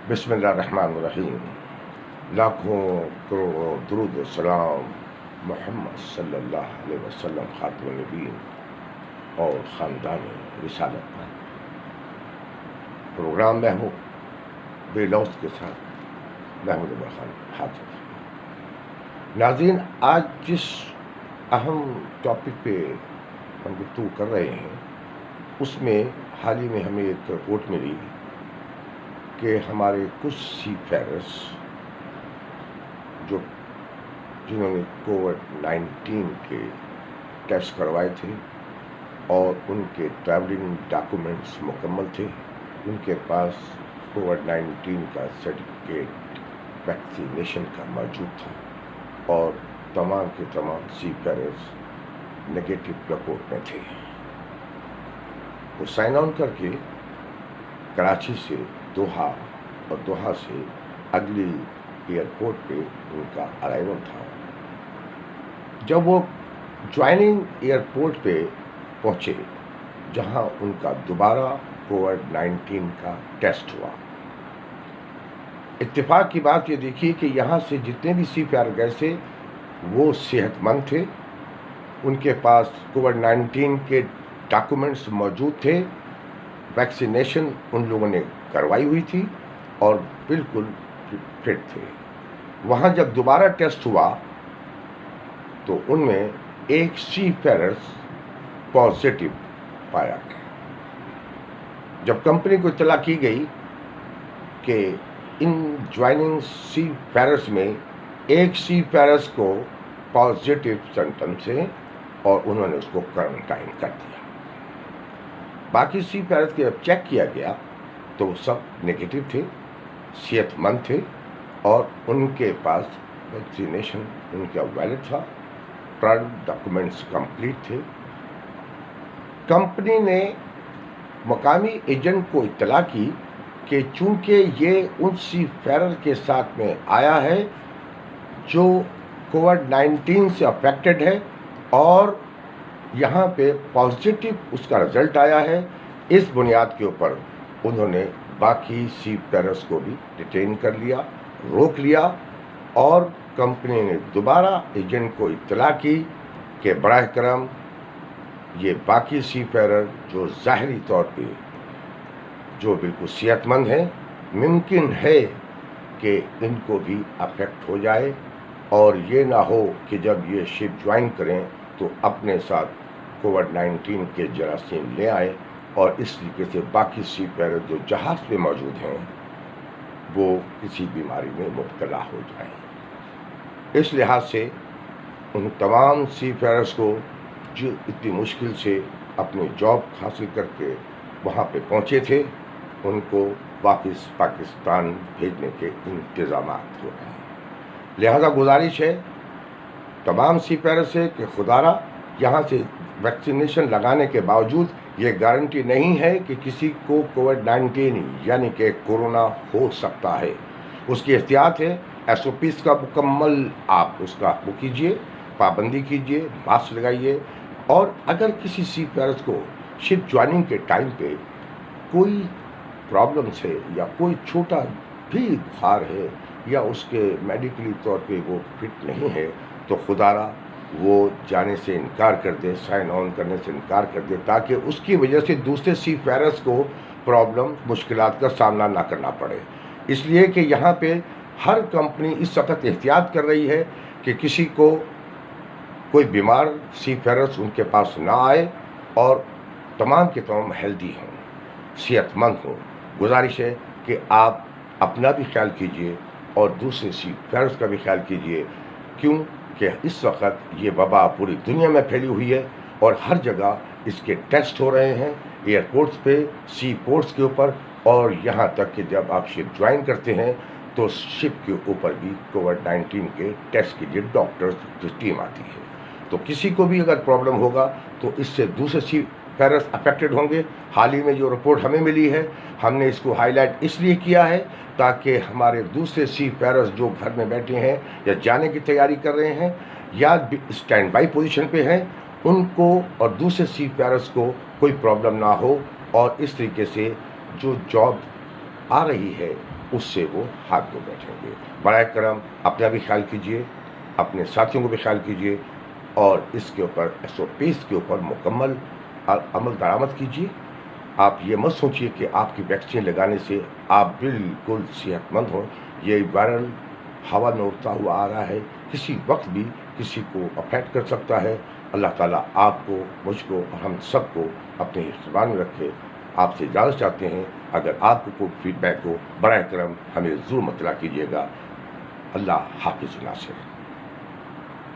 बिस्मिल्लाहिर्रहमानिर्रहीम। लाखों करोड़ों दुरूद व सलाम मोहम्मद सल्लल्लाहु अलैहि वसल्लम खातमुन नबीय्यीन और ख़ानदान रिसालत पर। प्रोग्राम में हूँ बेलौस के साथ महमूद उमर खान हाजिर। नाज़रीन, आज जिस अहम टॉपिक पे हम गुफ्तगू कर रहे हैं उसमें हाल ही में हमें एक रिपोर्ट मिली कि हमारे कुछ सीफेयरर्स जिन्होंने कोविड-19 के टेस्ट करवाए थे और उनके ट्रैवलिंग डॉक्यूमेंट्स मुकम्मल थे, उनके पास कोविड-19 का सर्टिफिकेट वैक्सीनेशन का मौजूद था और तमाम के तमाम सीफेयरर्स नेगेटिव रिपोर्ट में थे। वो साइन ऑन करके कराची से दोहा और दोहा से अगली एयरपोर्ट पे उनका अराइवल था। जब वो ज्वाइनिंग एयरपोर्ट पे पहुंचे जहां उनका दोबारा कोविड-19 का टेस्ट हुआ, इत्तेफाक की बात ये देखिए कि यहाँ से जितने भी सीफेयर गए थे वो सेहतमंद थे, उनके पास कोविड-19 के डॉक्यूमेंट्स मौजूद थे, वैक्सीनेशन उन लोगों ने करवाई हुई थी और बिल्कुल फिट थे। वहाँ जब दोबारा टेस्ट हुआ तो उनमें एक सीफेयरर्स पॉजिटिव पाया गया। जब कंपनी को इत्तला की गई कि इन ज्वाइनिंग सीफेयरर्स में एक सीफेयरर्स को पॉजिटिव सिम्टम्स है और उन्होंने उसको क्वारंटाइन कर दिया। बाकी सीफेयरर्स के जब चेक किया गया तो सब नेगेटिव थे, सेहतमंद थे और उनके पास वैक्सीनेशन उनका वैलिड था, ट्रैवल डॉक्यूमेंट्स कंप्लीट थे। कंपनी ने मकामी एजेंट को इत्तला की कि चूंकि ये उन सीफेयर के साथ में आया है जो कोविड-19 से अफेक्टेड है और यहाँ पे पॉजिटिव उसका रिजल्ट आया है, इस बुनियाद के ऊपर उन्होंने बाकी सीफेयर्स को भी डिटेन कर लिया, रोक लिया और कंपनी ने दोबारा एजेंट को इत्तला की कि बराह करम ये बाकी सीफेयर जो ज़ाहिरी तौर पे जो बिल्कुल सेहतमंद हैं, मुमकिन है कि इनको भी अफेक्ट हो जाए और ये ना हो कि जब ये शिप ज्वाइन करें तो अपने साथ कोविड-19 के जरासीम ले आए और इस तरीके से बाकी सीफेयर जो जहाज़ पे मौजूद हैं वो किसी बीमारी में मुब्तला हो जाएं। इस लिहाज से उन तमाम सीफेयर्स को जो इतनी मुश्किल से अपनी जॉब हासिल करके वहाँ पे पहुँचे थे, उनको वापस पाकिस्तान भेजने के इंतज़ाम हो रहे हैं। लिहाजा गुजारिश है तमाम सीफेयर से कि खुदारा यहाँ से वैक्सीनेशन लगाने के बावजूद ये गारंटी नहीं है कि किसी को कोविड-19 यानी कि कोरोना हो सकता है। उसकी एहतियात है, SOPs का मुकम्मल आप उसका वो कीजिए, पाबंदी कीजिए, मास्क लगाइए और अगर किसी सीफेयर को शिप ज्वाइनिंग के टाइम पे कोई प्रॉब्लम है या कोई छोटा भी बुखार है या उसके मेडिकली तौर पे वो फिट नहीं है तो खुदारा वो जाने से इनकार कर दे, साइन ऑन करने से इनकार कर दे, ताकि उसकी वजह से दूसरे सीफेयर्स को प्रॉब्लम मुश्किलात का सामना ना करना पड़े। इसलिए कि यहाँ पे हर कंपनी इस वक्त एहतियात कर रही है कि किसी को कोई बीमार सीफेयर्स उनके पास ना आए और तमाम के तमाम हेल्दी हों, सेहतमंद हों। गुजारिश है कि आप अपना भी ख्याल कीजिए और दूसरे सीफेयर्स का भी ख्याल कीजिए, क्यों कि इस वक्त ये वबा पूरी दुनिया में फैली हुई है और हर जगह इसके टेस्ट हो रहे हैं, एयरपोर्ट्स पे, सी पोर्ट्स के ऊपर और यहाँ तक कि जब आप शिप ज्वाइन करते हैं तो शिप के ऊपर भी कोविड-19 के टेस्ट के लिए डॉक्टर्स की टीम आती है। तो किसी को भी अगर प्रॉब्लम होगा तो इससे दूसरे सीफेयर्स अफेक्टेड होंगे। हाल ही में जो रिपोर्ट हमें मिली है, हमने इसको हाईलाइट इसलिए किया है ताकि हमारे दूसरे सीफेयर्स जो घर में बैठे हैं या जाने की तैयारी कर रहे हैं या स्टैंड बाई पोजीशन पे हैं, उनको और दूसरे सीफेयर्स को कोई प्रॉब्लम ना हो और इस तरीके से जो जॉब आ रही है اس سے وہ ہاتھ دھو بیٹھیں گے۔ برائے کرم اپنا بھی خیال کیجیے، اپنے ساتھیوں کو بھی خیال کیجیے، اور اس کے اوپر SOPs کے اوپر مکمل عمل درآمد کیجیے۔ آپ یہ مت سوچیے کہ آپ کی ویکسین لگانے سے آپ بالکل صحت مند ہوں۔ یہ وائرل ہوا میں اڑتا ہوا آ رہا ہے، کسی وقت بھی کسی کو افیکٹ کر سکتا ہے۔ اللہ تعالیٰ آپ کو، مجھ کو اور ہم سب کو اپنے حفظان میں رکھے۔ آپ سے اجازت چاہتے ہیں، اگر آپ کو کوئی فیڈ بیک ہو، برائے کرم ہمیں ضرور مطلع کیجیے گا۔ اللہ حافظ ناصر۔